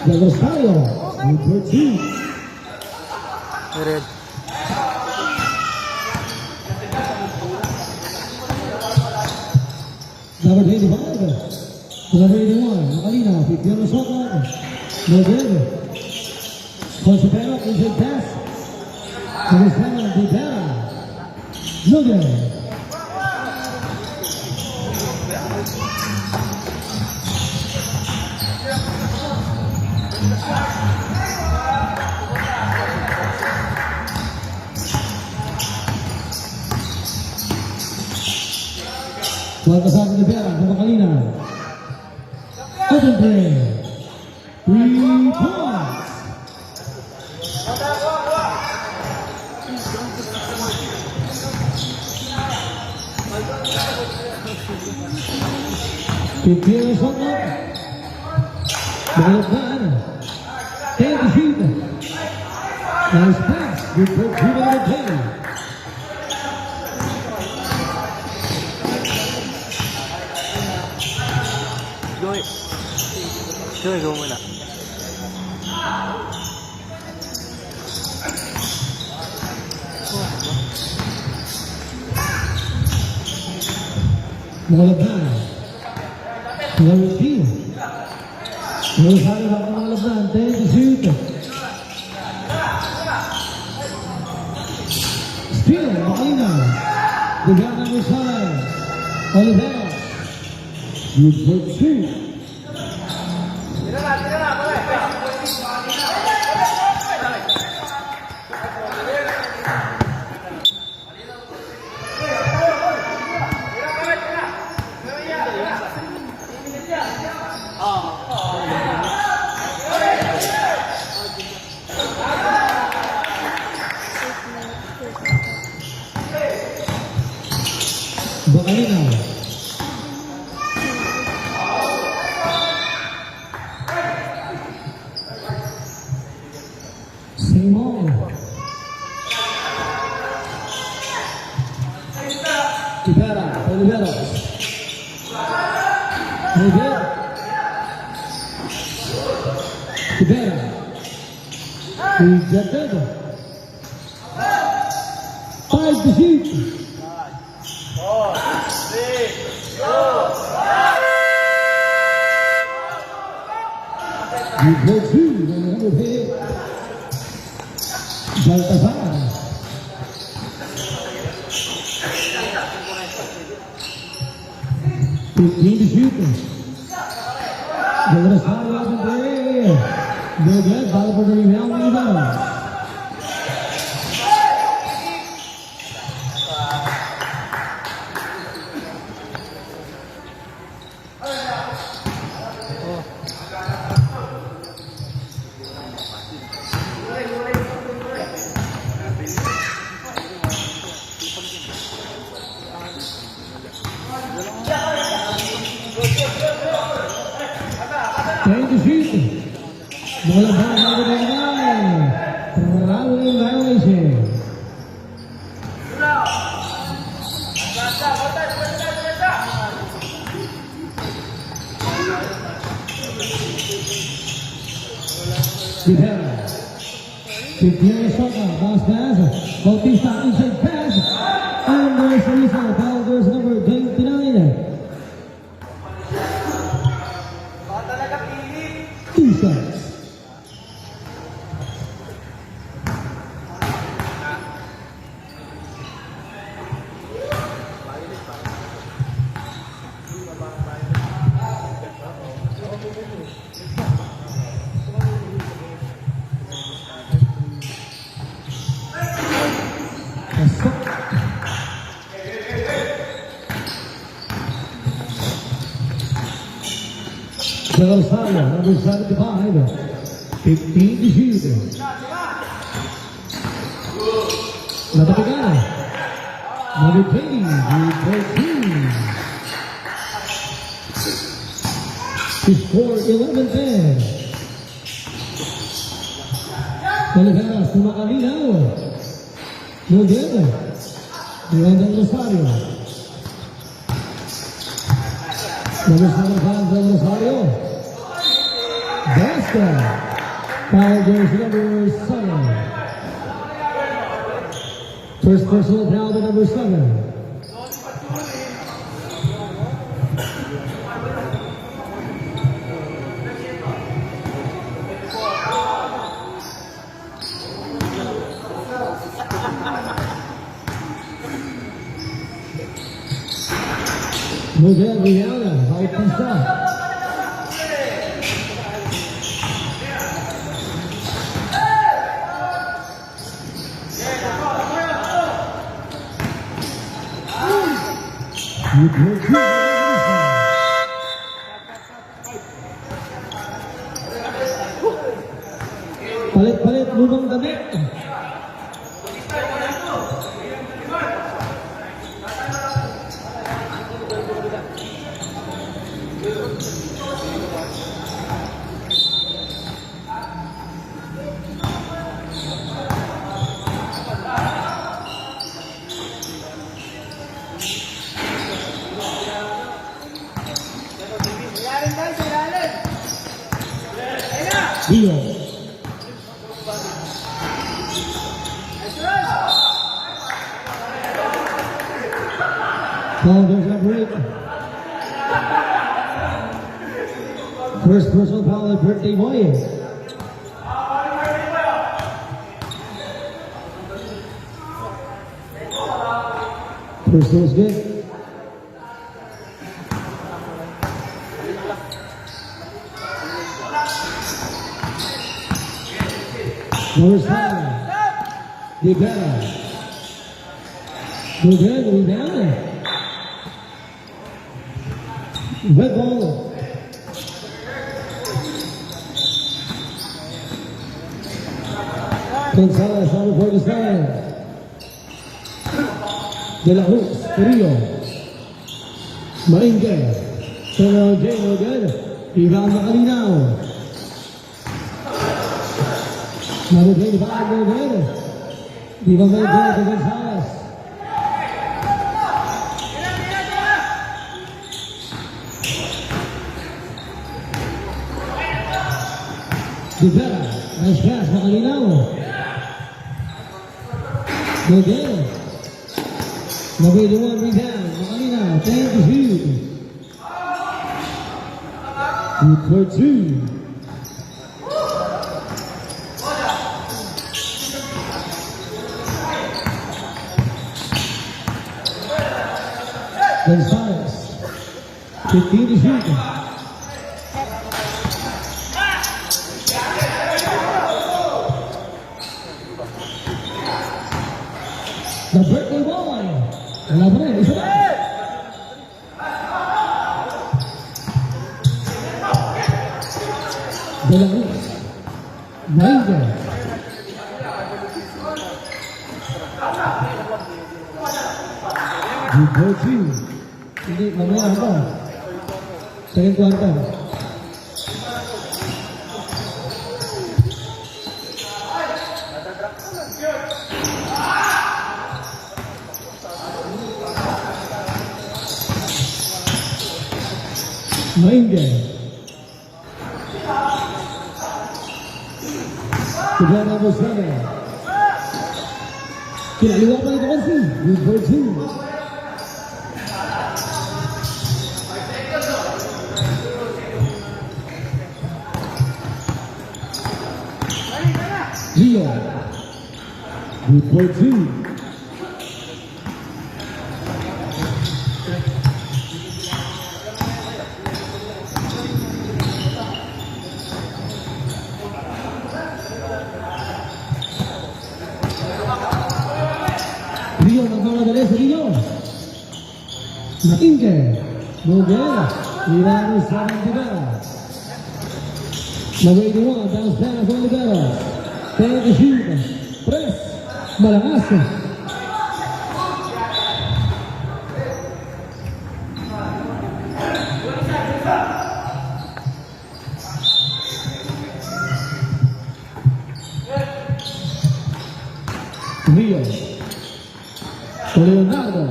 Del Rosario, number 2. Red. Number 25. Number 81, Makalina, Pipiano Soto, Madrid. Concepero, inside pass. Number 7, Rivera. Lugan. Buat kesalahan Rivera, sama Kalina. Open play. 3 points. Pipiano Soto. Balagdan. 10 to shoot. Nice pass. Good for 2 number 10. Joy go muna. Balagdan. Number 2. Rosario back to Balagdan. 10 to shoot. Steal. Makalina. Bigyan ng Rosario. Olivera. Good for 2. Bakalina. Simon. Rivera. Olivera. Rivera. Rivera. Rejected. 5 to shoot. You go to the number hit. Baltazar. Need to shoot. Del Rosario open play. Good, ball for the rebound. Thank you, shoot. Bola balik dari Traveling violation. Rivera. Pipiano Soto, bounce pass. Bautista inside pass. And there's the result. Foul goes number 29. Defense. Del Rosario, number 75, 15 to shoot. Natapagana, number 20, 13. To score 11-10. Olivera, sumakalinaw. No good. Del Rosario. Number 75, Del Rosario. Basket. Foul jersey number 7. First personal foul to number 7. Miguel Villalba, Bautista. Palit-palit, lumang damit. Dio. Foul goes number 8. First personal foul at Brittany Moyes. Personal is good. Number 7, Rivera. Rivera. Red ball. Gonzalez on the 47. De La Cruz, Rio. Maringue. Turnover, Jay, no good. Rebound Makalinaw. Number 25, no good. Rebound no good to Gonzalez. Rivera, nice pass, Makalinaw. No good. Number 81, rebound, Makalinaw. Thank you. Good for 2. Gonzalez, 15 to shoot. The birthday boy. Wala pa rin, isa pa. De La Cruz. Maringue. Good for 2. Hindi, mamaya ako. Second quarter. Maringue. Tiga number 7. Kinaliwa pa ito kasi. Good for 2. Rio. Good for 2. Rio, nagmamala dali sa Rio. Maringue. Noguera. Irano sa Rivera. Number 81, bounce pass on Rivera. 10 to shoot. Press. Malakas. Rio. Leonardo.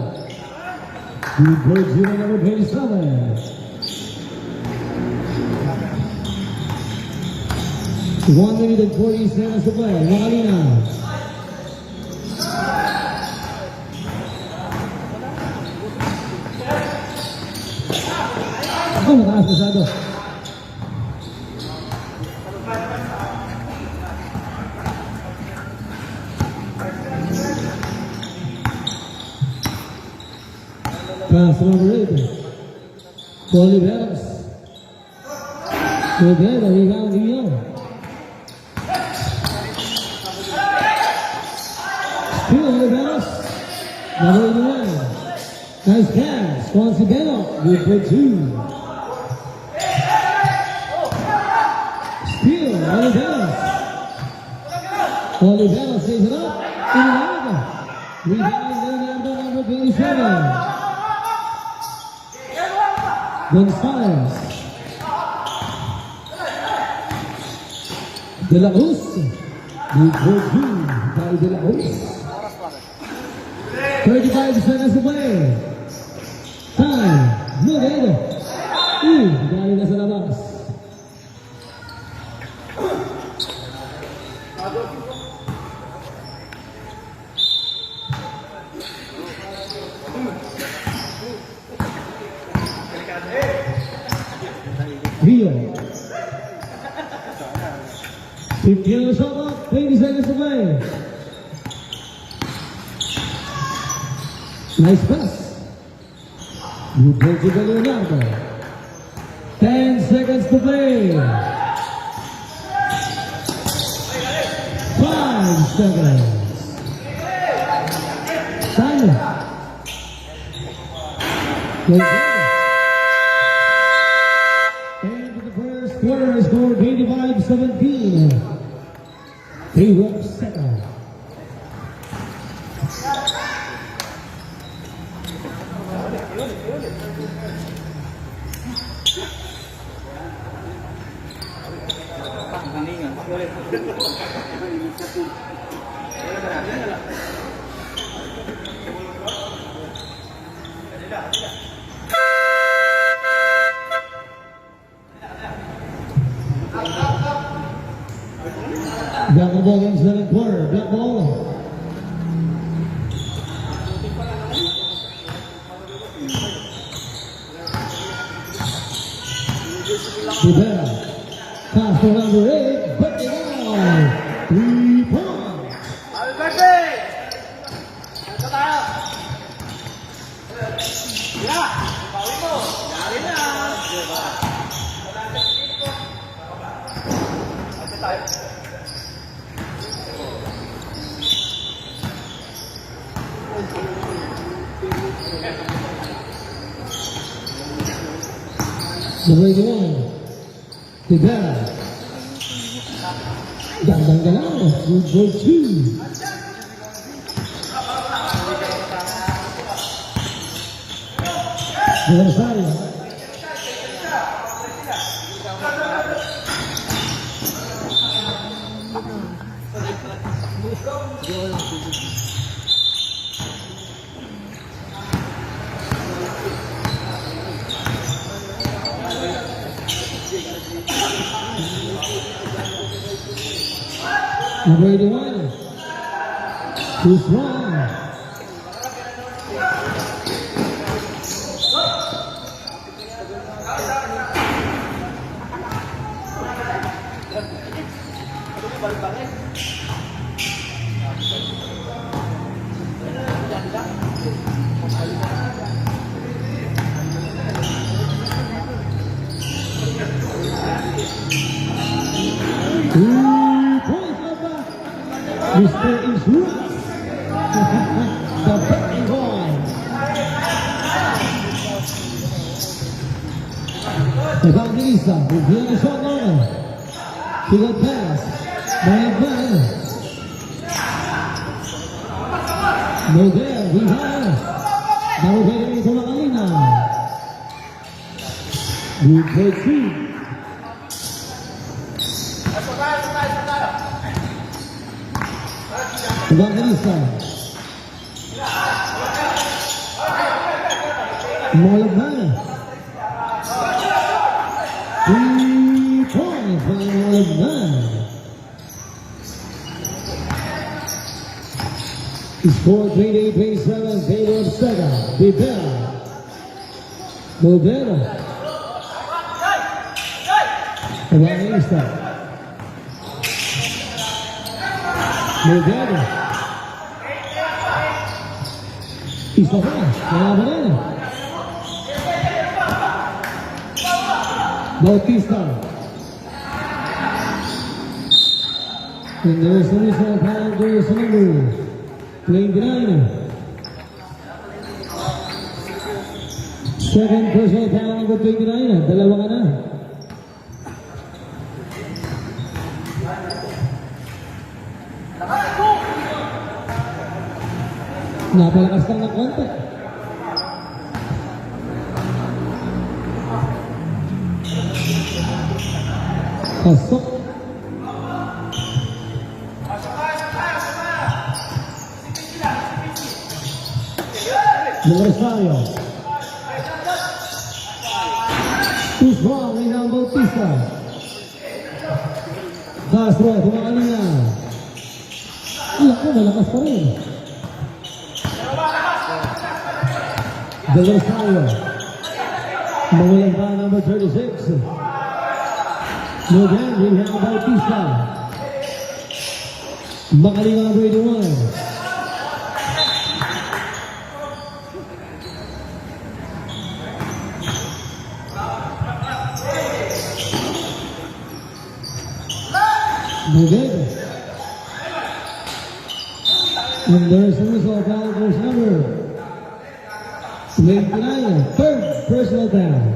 Good for 0, number 27. 1 minute and 40 seconds to play. Makalina. Oh, mataas masyado. Pass number 8. Oliveros. Okay, the rebound Rio. Still Oliveros. Number 81. Nice pass. Once again, good for 2. Still Oliveros. Oliveros saves it up. In the area. Rebound Leonardo number 27. Gonzalez. De La Cruz. Good for 2 by De La Cruz. 35 seconds to play. Time. Moving. Galing na sa labas. Rio. 15 on the shot clock, 20 seconds to play. Nice pass. Good play to Leonardo. 10 seconds to play. 5 seconds. Simon. Quarter is scored 25-17. 3 reps second. Got the ball against the quarter. Black ball. Rivera. Pass to number 8. But it out. 3 points. Number 81. Rivera. Gandang galaw. Good for 2. Rosario. Number 81. Too strong. Mr. Insurance. The betting boy. Evangelista. Review the shot now. He got pass. Bayan. No there. We have. Narugay ito Makalina. Good for 2. Evangelista. Molagman. 3 points for Molagman. Score 28-27, favor of Sega. Rivera. Rivera. Evangelista. Rivera. Isa pa. Kalaban na. Bautista. And there's the result. There's the number 29. Second personal foul number 29. Dalawa ka na. Napalakas lang ng konti. Pasok. Rosario. Too strong, Reinaldo Bautista. Castro, tumakali na. Malakas pa rin. Del Rosario. Mawalang pa number 36. Again, Reinaldo Bautista. Makaling number 81. Good. And there's the result. Foul versus number 29. Third personal down.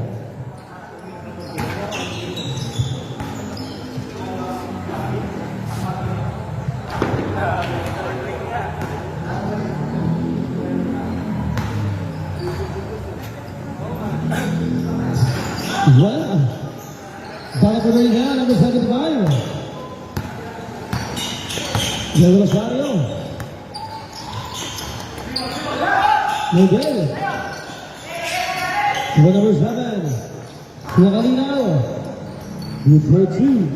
Well, bala ko rin yan. Number 75. Del Rosario. Miguel. Number 7. Nakalinaw. Number 2.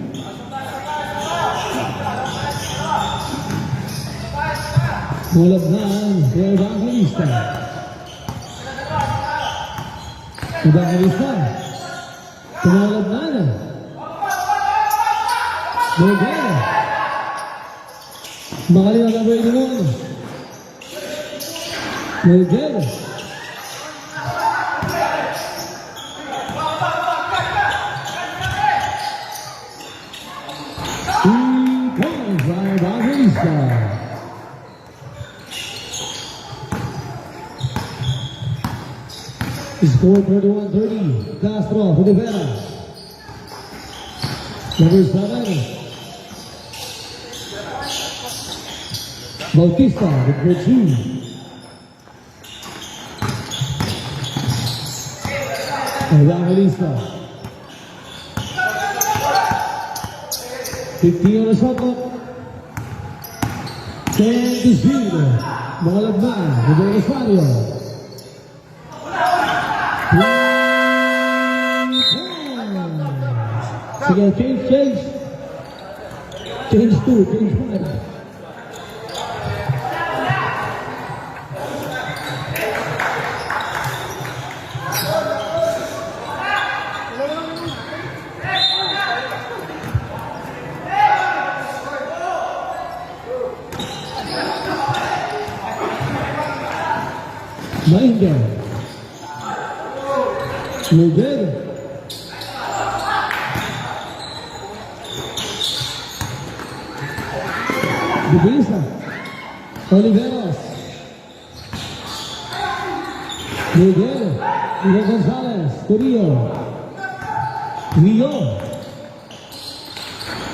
Mulagnan. Evangelista. Evangelista. Tumalagnan. Miguel. Makaling ang number 81. Miguel. Points by Evangelista. Score 31-30. Castro, Rivera. Number 7. Bautista, number 2. Evangelista. 15 on the shot clock. 10 to shoot. Mga lagman, Del Rosario. Sige, change. Change 2, change 1. Mainga. Miguel. Dubisa. Oliveros. Miguel. Miguel Gonzalez. Torillo. Rio.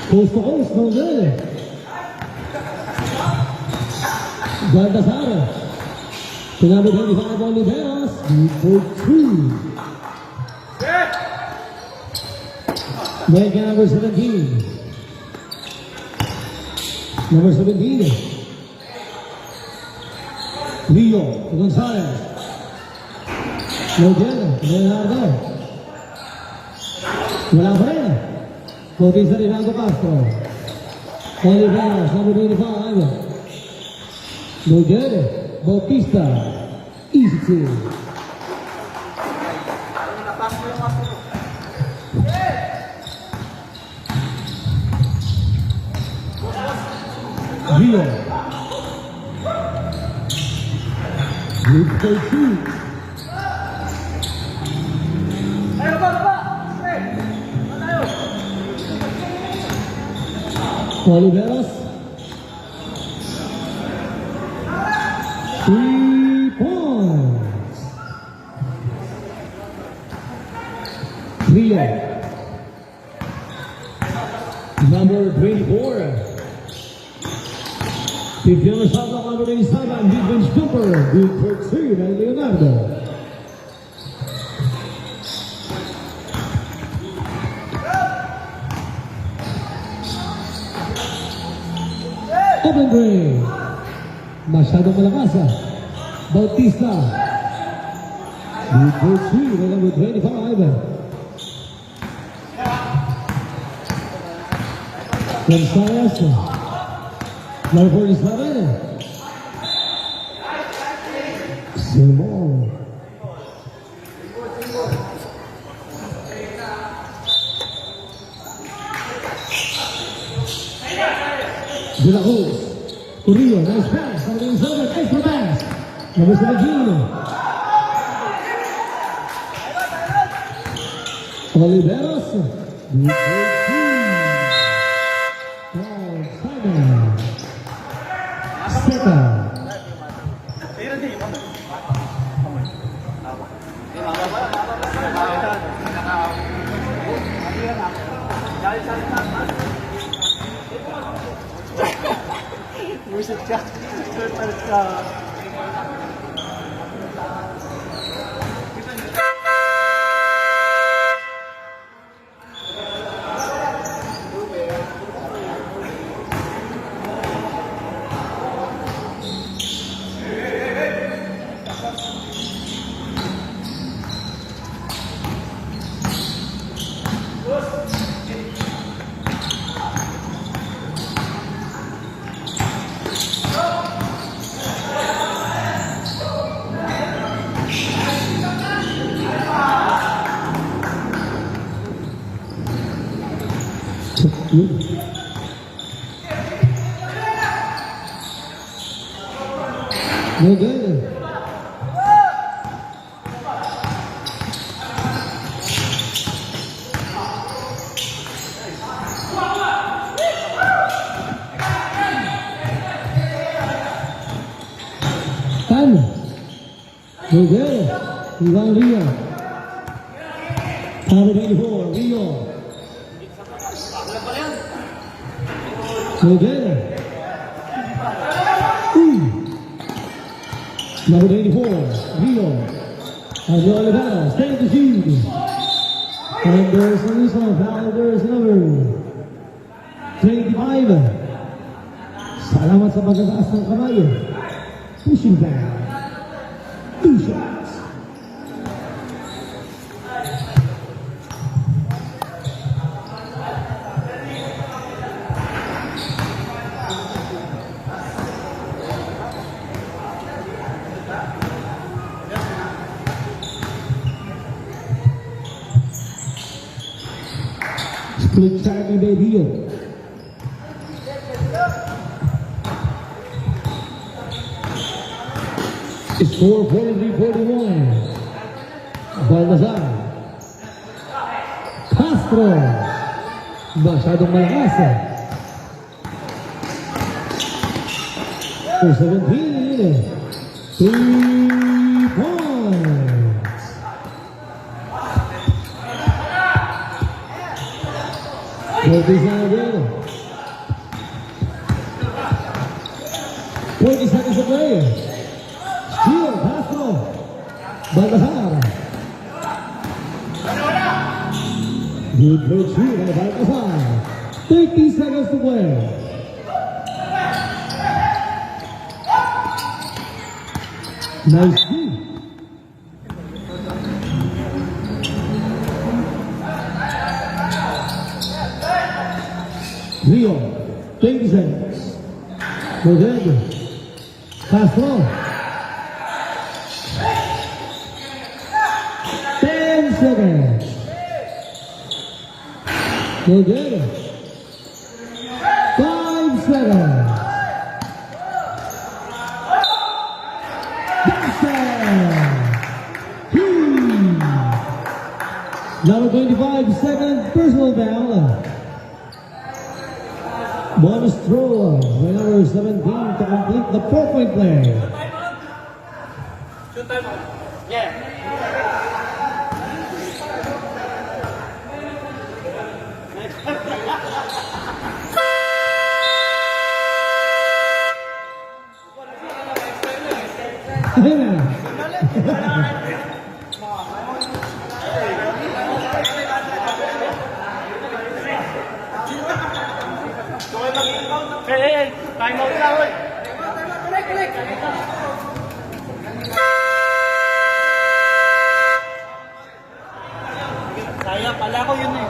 Coast to coast. Miguel. Baltasar. Sinabi ko ni Fabio Oliveros, for 2. Mega number 17. Number 17. Rio Gonzalez. Miguel Leonardo. Wala pa rin. Bautista Reinaldo Castro. Oliveros, number 25. No good. Bautista. Easy two. Rio. Good for two. Oliveros. 3 points. Rio. Number 24. 50 on the shot clock, number 87, mid-range jumper. Good for two by Leonardo. Open break. Masyadong malakas Bautista. Good for two by number 25. Gonzalez. Number 47. Simon. De La Cruz. Rio, nice pass. Number 7, extra pass. Number 17. Oliveros. Buset ka. Surprise ka. No good. Tan. No good. Ivan Rio. Number 24, Rio. No good. Number 84, Rio. And Oliveros, take the shoot. And there's a whistle, foul, there's number 25. Salamat sa pagkataas ng kamay. Pushing back. 2 shots. Split second by Rio. It's 4:43-41. Balazar. Castro. Masyadong malakas. For 17. 3 points. Again. 20 seconds to play. Steal, Castro. Balazar. Good for two by Balazar. 30 seconds to play. Nice deep. Rio, 20 seconds. Go ahead. Castro. 10 seconds. No good. 5 seconds. Number 25, second personal foul. Bonus throw by number 17 to complete the 4-point play. Shoot time. Yeah. Hey, time out na, oy. Kaya pala ko yun eh.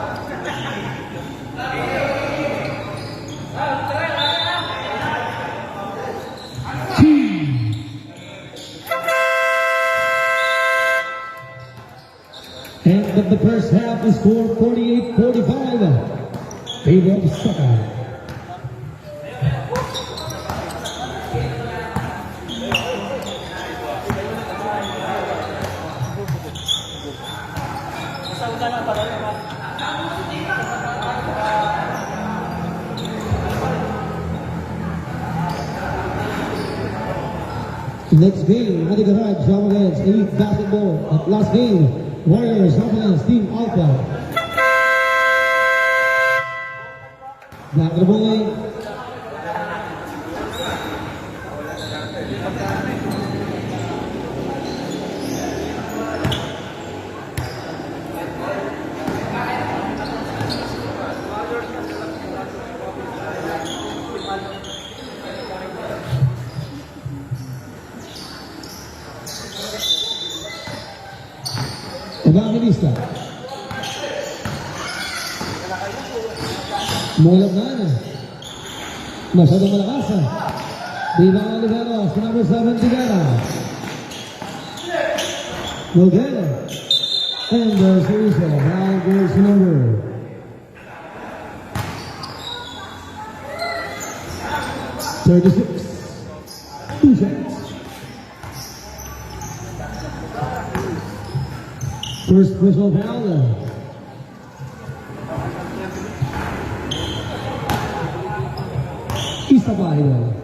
End of the first half is score 48-45. Favor of Saka. Sauda na pala naman. Next game, Adi Garage up against Elite Basketball. At last game, Warriors up against Team Alpha. Back to the ball lane. Evangelista. Mulog na. Masyadong malakas. Dibang Olivero sa number 7 Tigara. Nogel. And Suriso. Now goes number 36. 2 shots. First personal foul. Isabayo.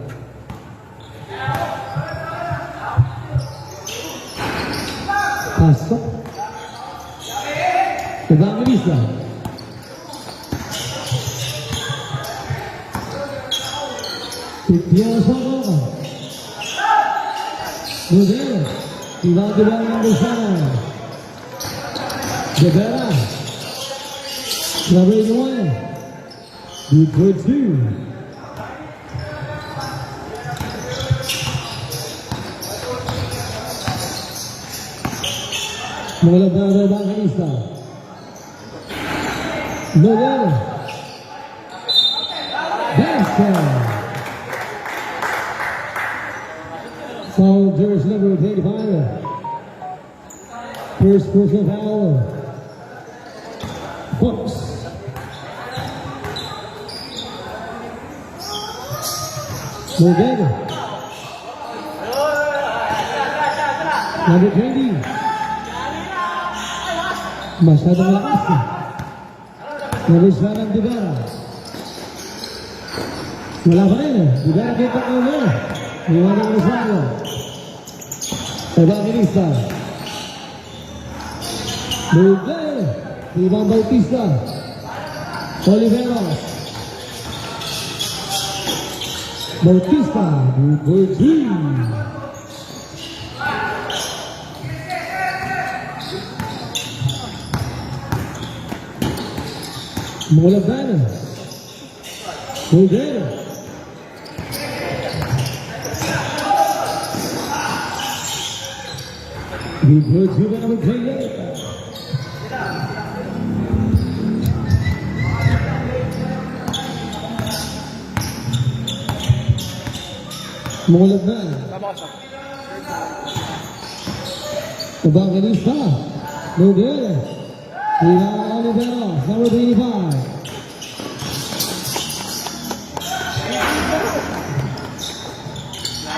Pasok. Evangelista. Tipiang Soko. Rodeo. Tibang-tibang ng Busana. Rivera. Number 1. Good for 2. Mula para Evangelista. Nogel. Basket. Foul jersey number 35. First personal foul. Fox. Nogel. Number 20. Masyadong lakas. Nalusanan Dibara. Wala pa rin. Dibara kita ko na. Iwanang Rosario. Evangelista. Nogel. Ibang Bautista. Oliveros. Bautista. Good for 3. Molavana. Nogel. Good for 2 by number 28. Mulat na. Evangelista. No good. Ivan Oliveros, number 25.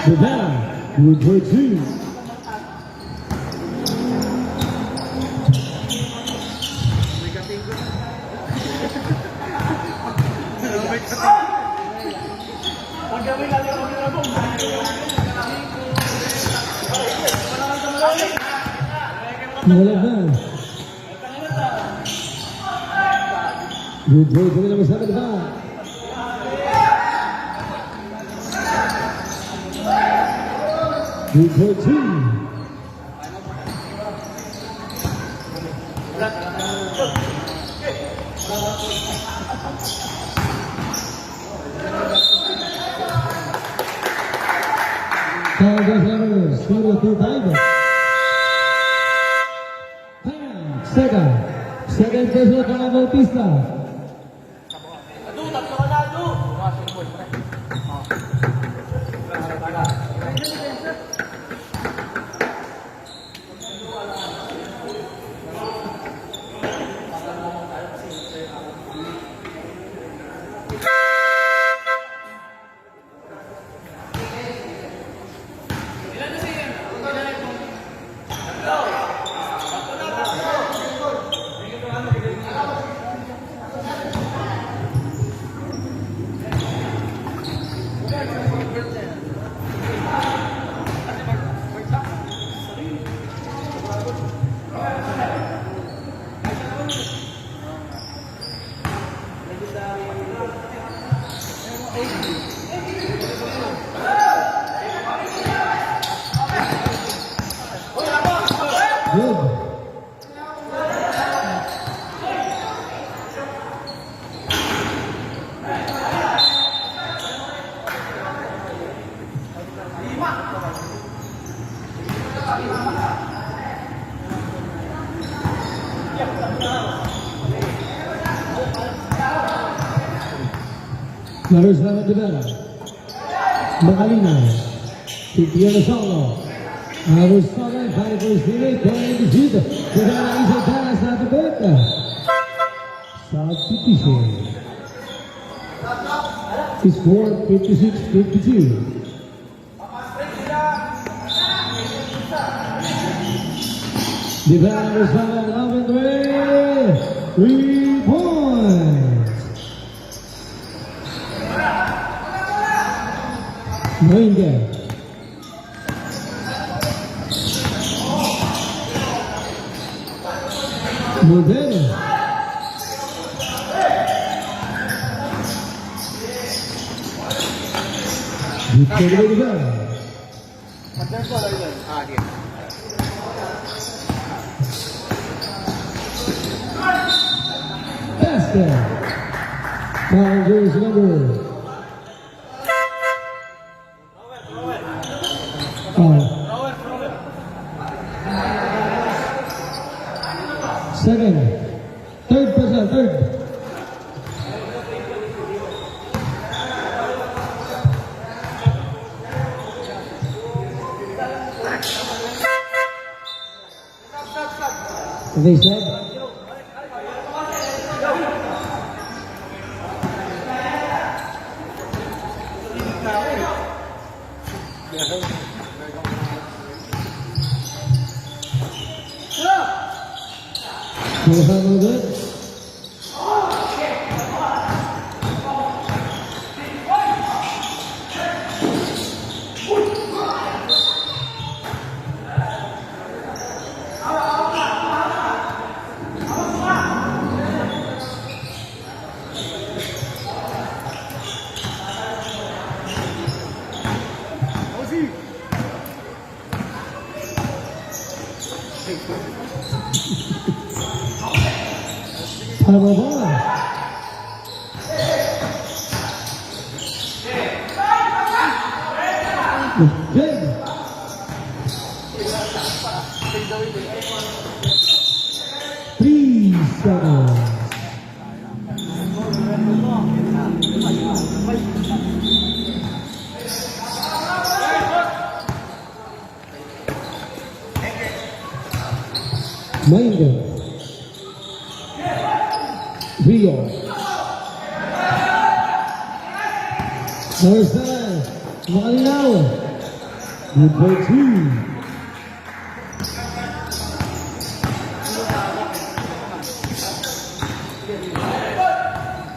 Rivera, good for 2. Mulat na. Good for 3, number 75. Good for 2. Tigers number 025. Second person para Bautista. Good. Number 7 Rivera. Macalina. Tipiano Solo. Number 7, fighting for his teammate, going to shoot. Rivera is a pass at the back. Substitution. Score 56-52. Rivera is 11 3 points. Moinga. Modelo. Victor Oliveira. Basket. Tigers number 7. Third person, third. They said. No good. Ball. Good. Three seconds. Maingo. Rio. Number 7, Makalinaw. Number 2.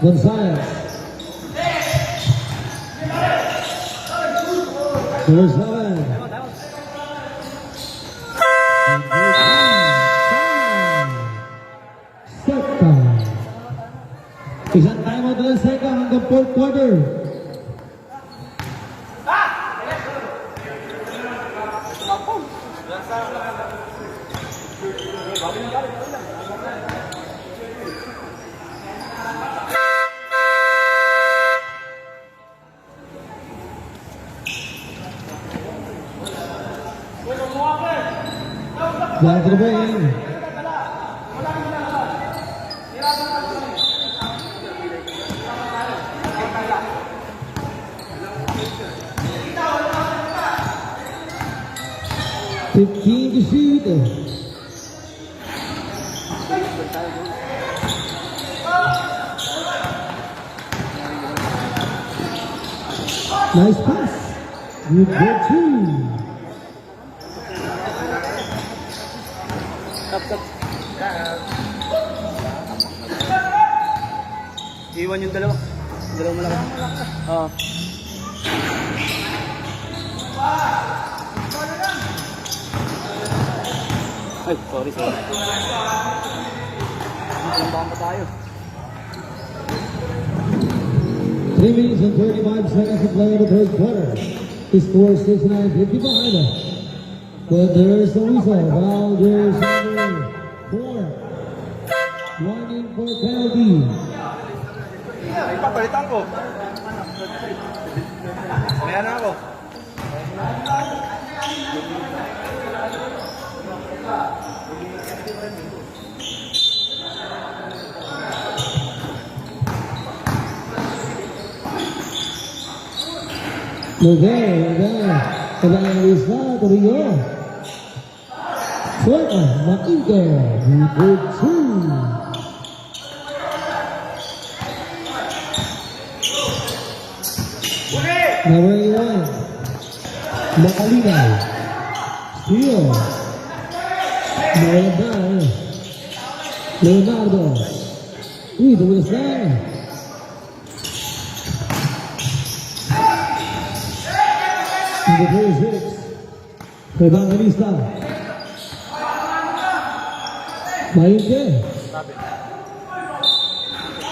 Gonzalez. Number 7. Second. Isang timeout na lang second hanggang fourth quarter. Down to the wing. Fifteen to shoot. Nice pass. Good two. Iwan yung dalawa. Dalawa malaki. Oo. Ay, sorry. Tumbahan pa tayo. 3 minutes and 35 seconds to play in the third quarter. The score is 69-55. But there's the whistle. Foul jersey number 4. 1 in for penalty. Ay, papalitan ko. Maya na ako. Miguel, Evangelista Torrio. Suelta, Maquinte, number 2. Number 81, Macalina. Steal. Leonardo. Uy, tulis lang. Number 36, Evangelista. Mainte.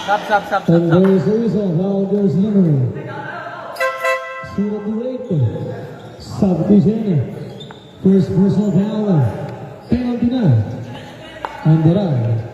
Stop. And there is a whistle. Foul jersey number 028. Substitution. First personal foul. Penalty na. Anderay.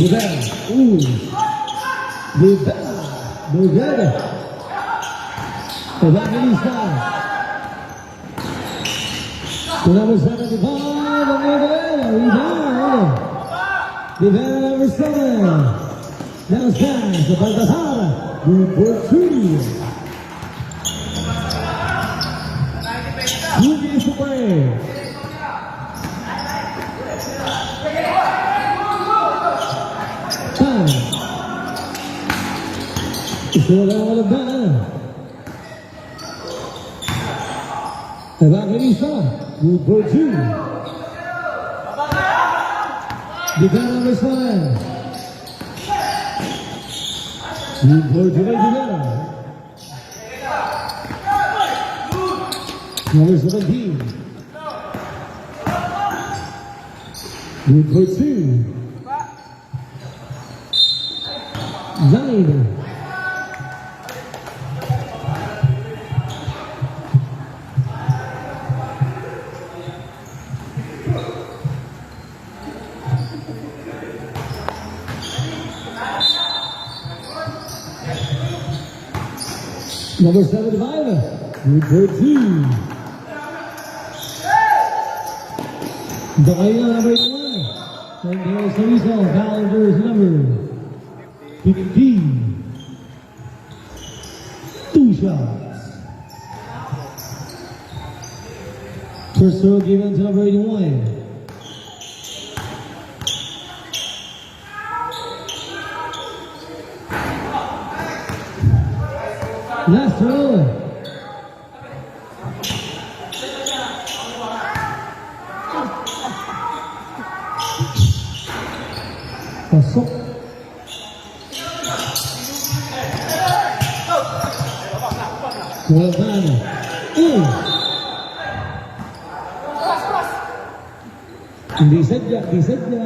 Bugan. Bugan. Evangelista. To number 75, rebound. Defender number 7. Now stands the Baltasar. Number 2. 2 minutes to play. Sila wala ba? Evangelista, number 2. Defender number 7. Number 2. Number 17. Number 2. Zaid. Number 75, Woodford 2. The Kayla number 1. And there's the result. Foul jersey number 15. 2 shots. First throw given to number 81. Last throw. Pasok. Well done. Hindi sadya, hindi sadya.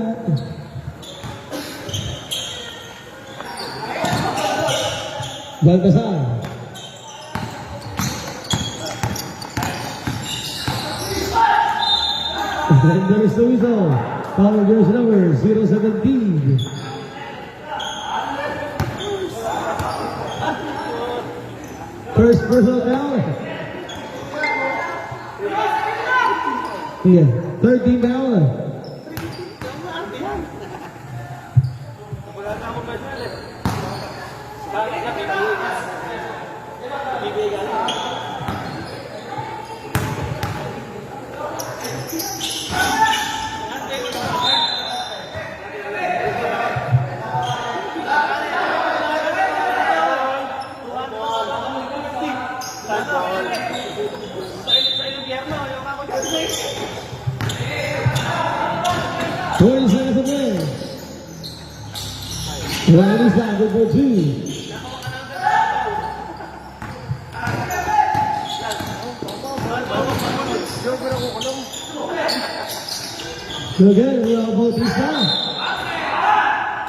Baltasar. And there's the whistle. Power jersey number 017. First personal foul. Yeah, 13 foul. Twenty seconds to play. Ready, stop, good for 2. So again, we are about to stop.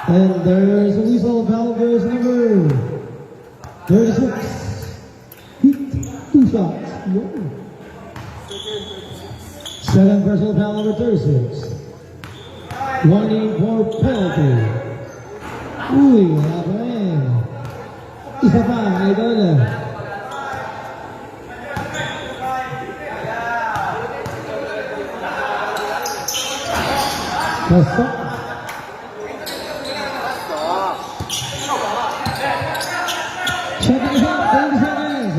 And there's a whistle, foul goes number 36. Hit 2 shots. Whoa. Second personal foul number 36. Warning for penalty. Uy, wala pa rin. Isa pa, idol. Pasok. Check it out, 30 seconds.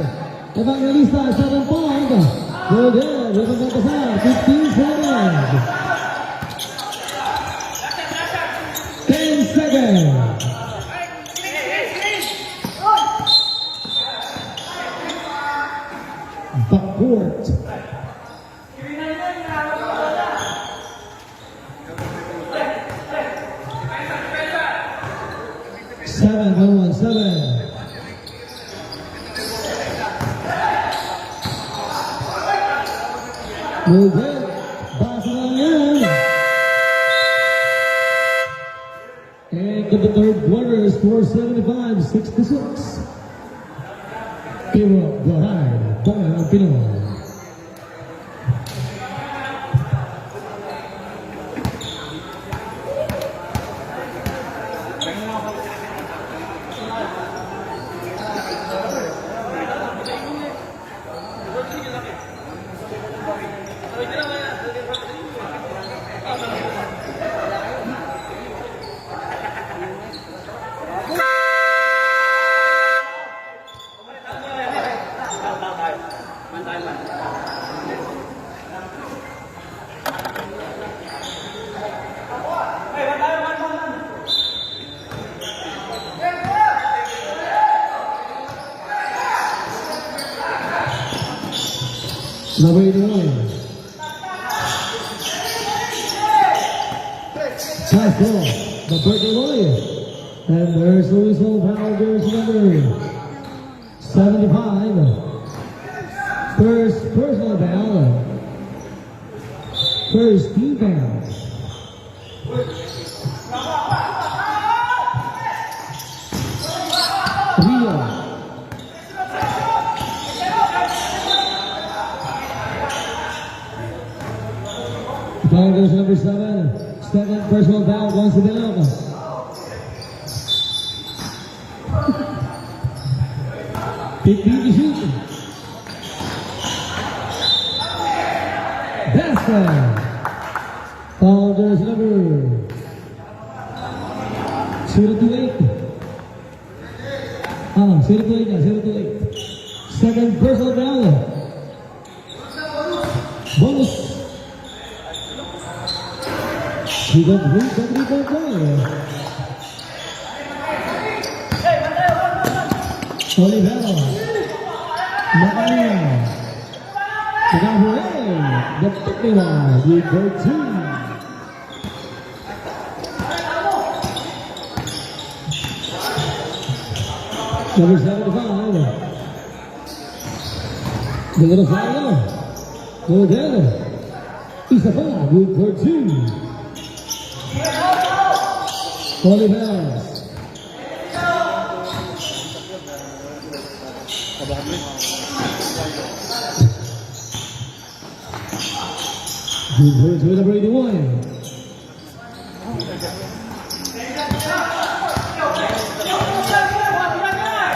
Evangelista, 7 points. Go good, Ribbon Baltasar, 15 seconds. 10 seconds. Backcourt. Seven, 1-1-7. Move it. Barcelona. And to the third quarter, score 75, 66. Give up behind. Boy, Pinoy. Number 81. Pass ball, the birthday boy. And there's the whistle, foul jersey number 75. First personal foul. First team foul. Rio. Foul goes number 7. Second personal foul once again. 15 to shoot. Basket. Foul jersey number 028. 028 na, 028. Second personal foul. Bonus. He got three, got 3-point play. Olivero. Macaria. Tagahuli. The Pipila. With 13. Number 75. The little fire. Modelo. Isabella with 13. Oliveros. Good words with number 81.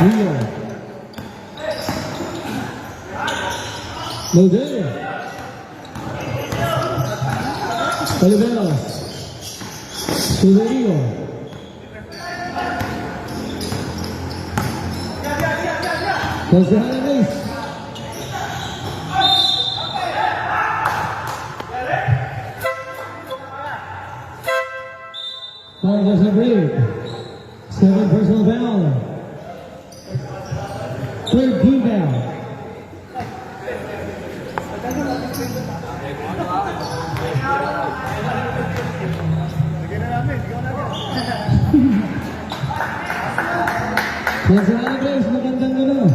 Rio. Modelo. Oliveros. Silverio. Jose Hernandez. Foul doesn't break. 7 personal foul. 13 foul. Jose Hernandez, magandang gano'n.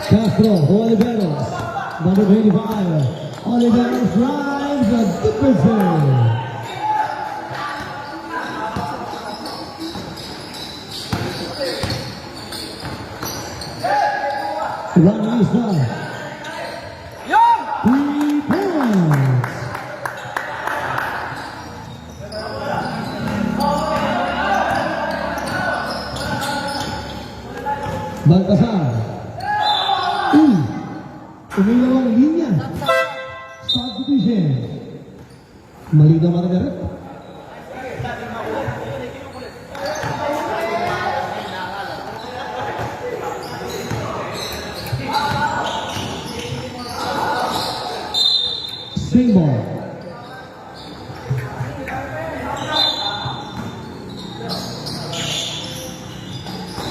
Castro, Oliveros, number 25. Oliveros drives a Dickerson. Ranista. 3 points. Baltasar. Umilaw ang linya. Subdivision. Mali na Margaret. Swing ball.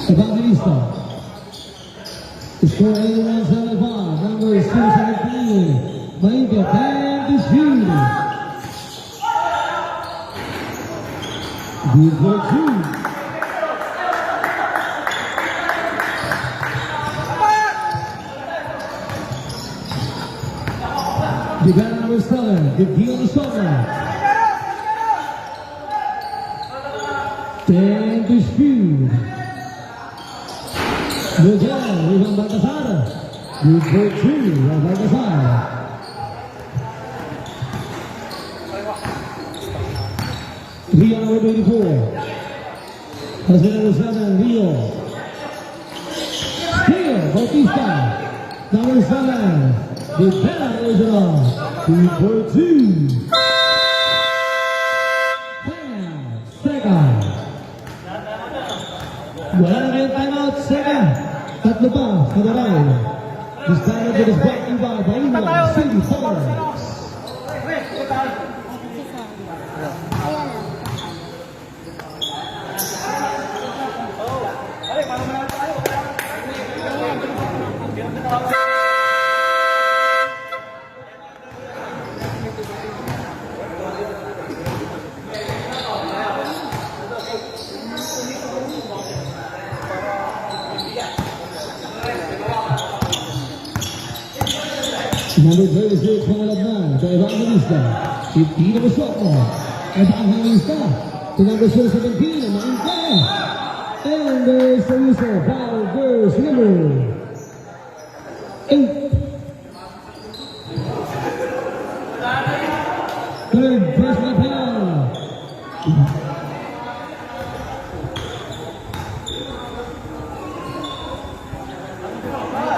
Evangelista. Score 81-75, number 217, Maida and the shoot. Good for 2. The guy number 7, the deal on the shoulder. 10 to shoot. Miguel, rebound Baltasar. Good for 2, Baltasar. Rio number 24. Jose number 7, Rio. Steal, Bautista. Number 7, the Bella original. Good for 2. Second. Wala na kayong timeout, second. Tatlo pa, sa daray. This time it is brought to you by Balinwa City Forest. Number 36, Pangalabnan, to Evangelista. 15 number sophomore, Evangelista. To number 17, Maingka. And there's the whistle, foul, verse number 8. Third personal foul.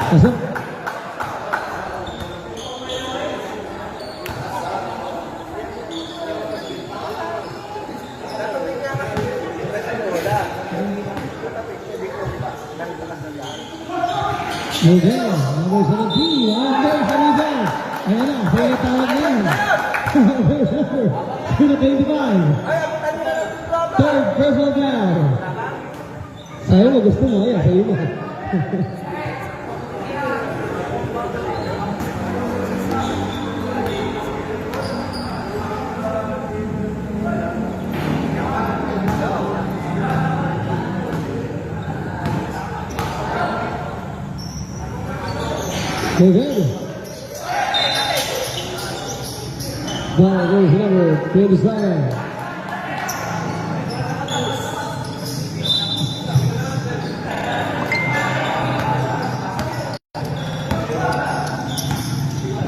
Pasok. Miguel, number 17, under sa Miguel. Ayan na, sa'yo tawag na yan. To the 25. Third personal foul. Sa'yo mo, gusto mo. Ayan, sa'yo mo. Miguel. Ball goes to number 27.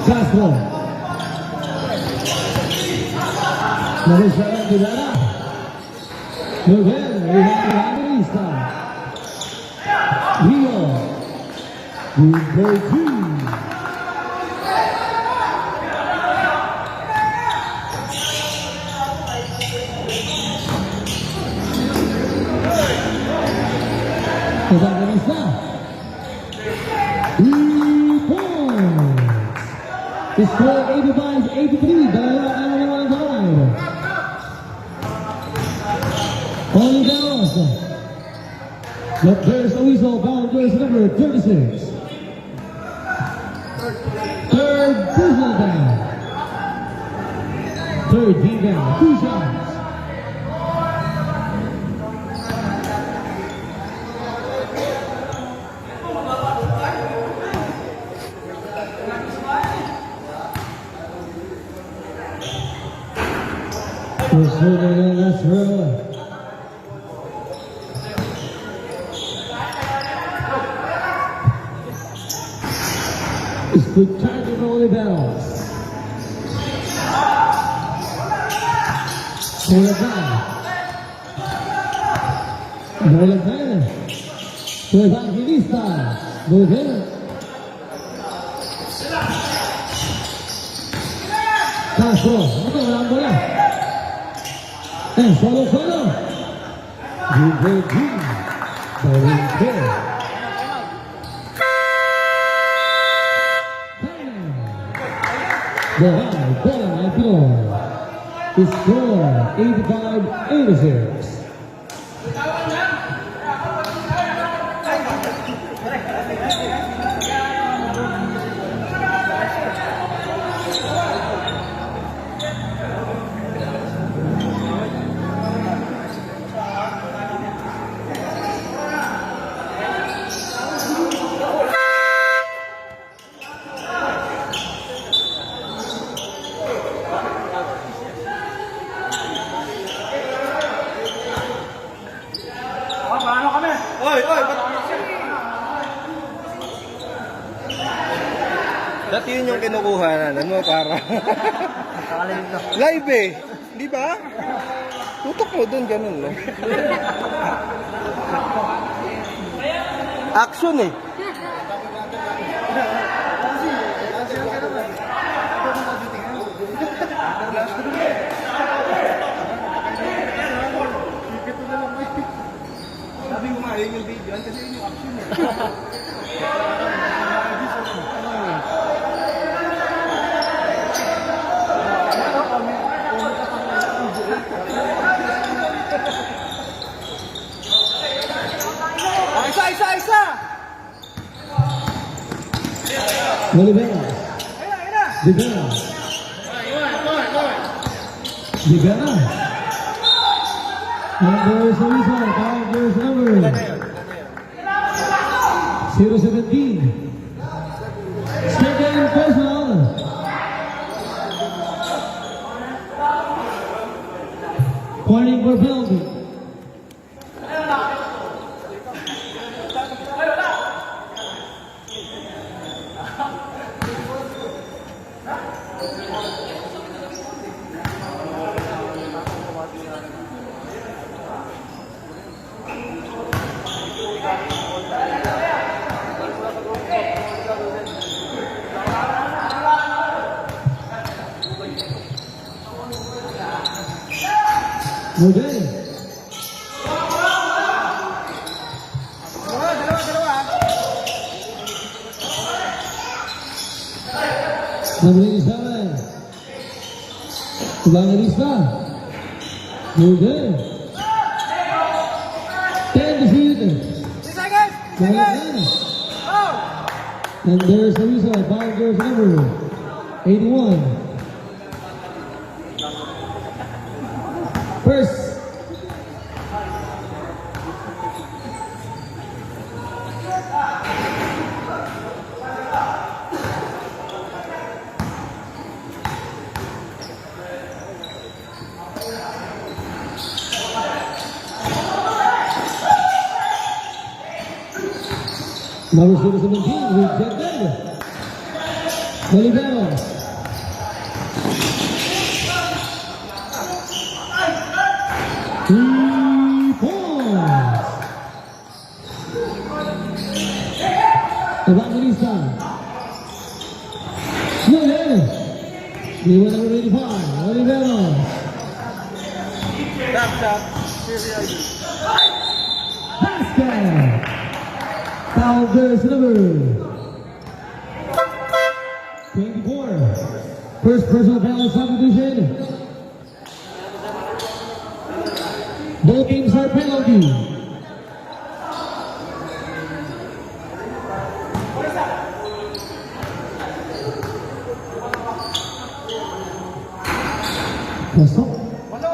Castro. Number 7, Tirana. Miguel, Evangelista. Rio. Number 2. Evangelista. 3 points. The score 85-83. Dalawa ang side. Only Dallas. But there's a whistle. Foul jersey number 36. Third personal foul. Third team foul. 2 shots. We're serving in this room. It's the target only bells. Bola to Evangelista. Miguel. Castro. Ito, walang bola. Solo. Number 2. Bowling kill. The high ball at Pinoy. The score 85-86. Paano kami? Oy, ba't? Dati yun yung kinukuha na, ano, para... Live eh, di ba? Tutok mo dun, ganun, no? Action eh. Sabi ko nga, yun yung video, kasi yun yung action eh. Isa! Olivera. Rivera. Rivera. Number 75, foul jersey number 017. Second personal. Pointing for penalty. Okay. Dalawa. Number 87. Evangelista. Okay. 10 defeated. 3 seconds. 3 seconds. Oh. And there's the result. Foul jersey number 81. First. Number 17, rejected. Olivero. Three points. Evangelista. Noel. He went number 85. Olivero. Stop. Basket. Foul jersey number 24. First personal foul substitution. Both teams are penalty. Pasok. Walo.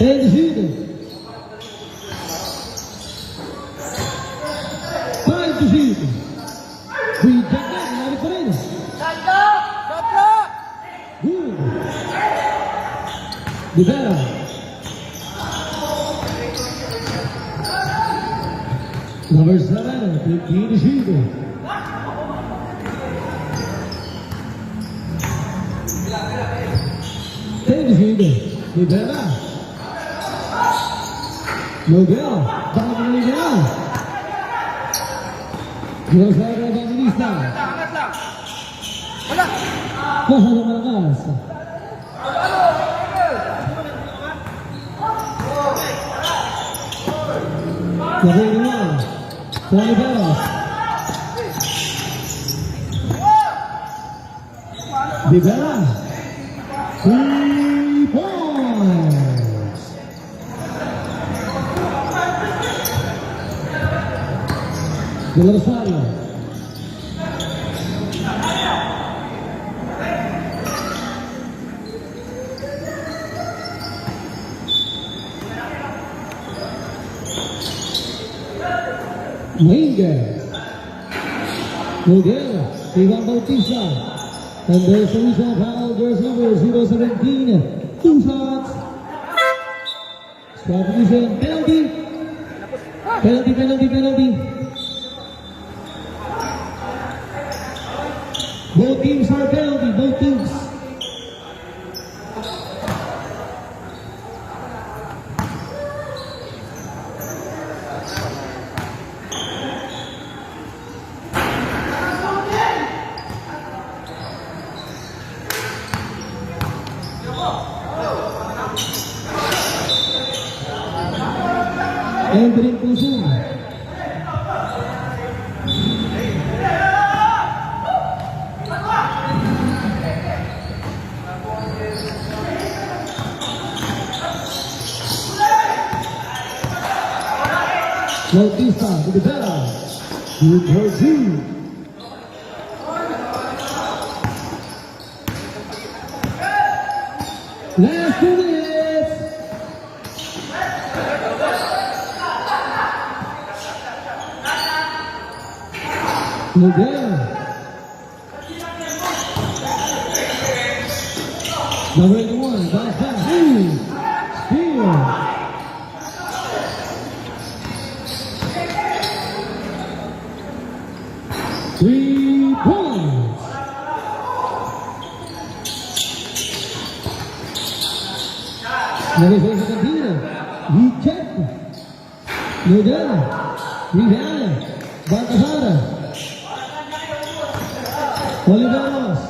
And shooting. 5 to shoot. Rejected. Lari pa rin. Tatlo. Good. Rivera. Number 7. 15 to shoot. Rivera. Miguel. Baka mo Miguel. Miguel sa akin ang Evangelista. Angat lang. Wala. Nasa na malakas. Number 1. Rivera. Rivera. 3 points. Del Rosario. Miguel. Ivan Bautista. And there's a result foul, there's number 017. 2 shots. Substitution. Penalty. Penalty. Both teams are penalty, both teams. Entering Puso. Bautista to the better. Good for 2. Last 2 minutes. Miguel. Number 81, Baja. Steal. Three points. Number 17, reject. Miguel. Rebound. Barcazada. Oliveros.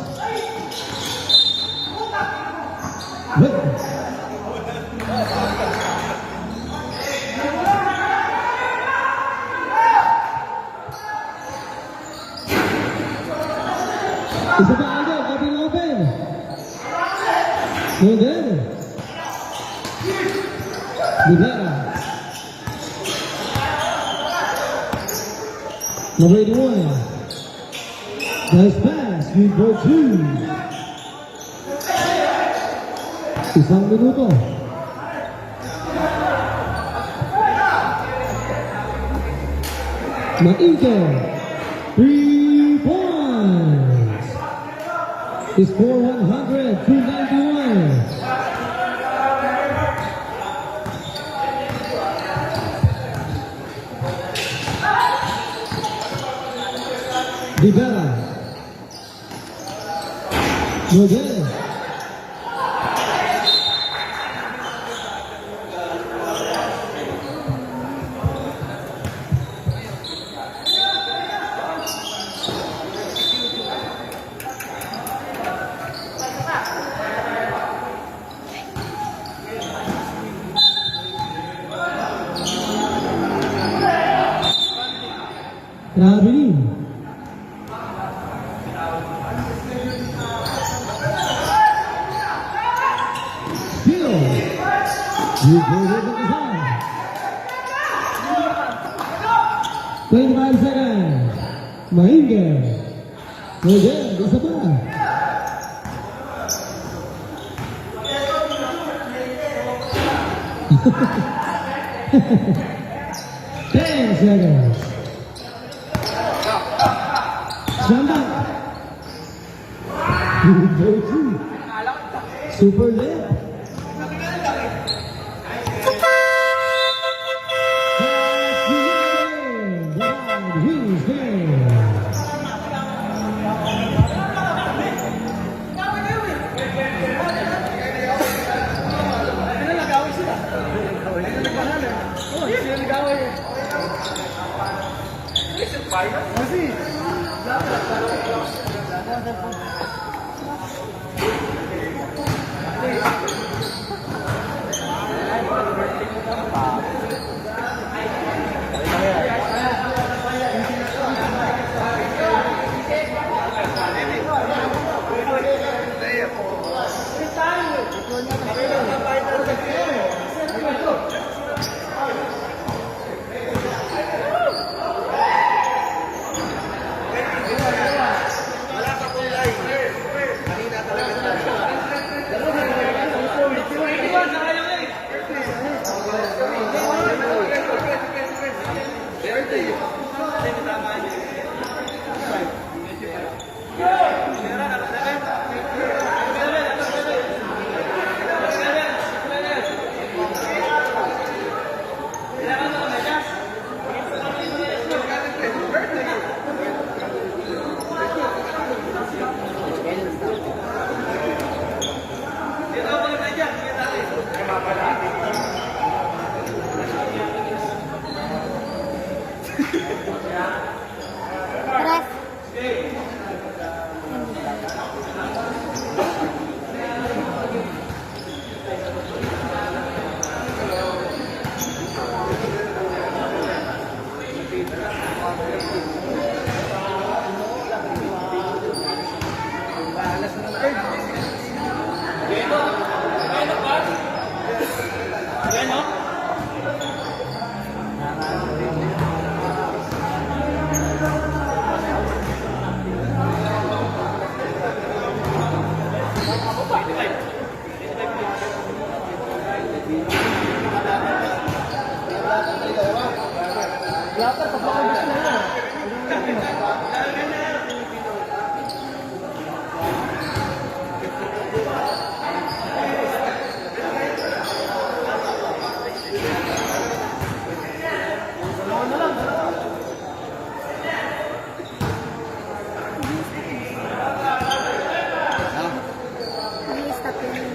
Whitman. Isabel, open. No good. Rivera. Number 81. Nice pass. Good for 2. Isang minuto. Maito. 3 points. The score 100 to 91. Rivera. No good. Grabe rin. Steal. You go with the design. 25 seconds. Mahinga. Again, isa pa. Ten seconds. Jump. Super lit. Wins game.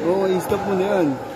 Oo, i-stop mo na yan.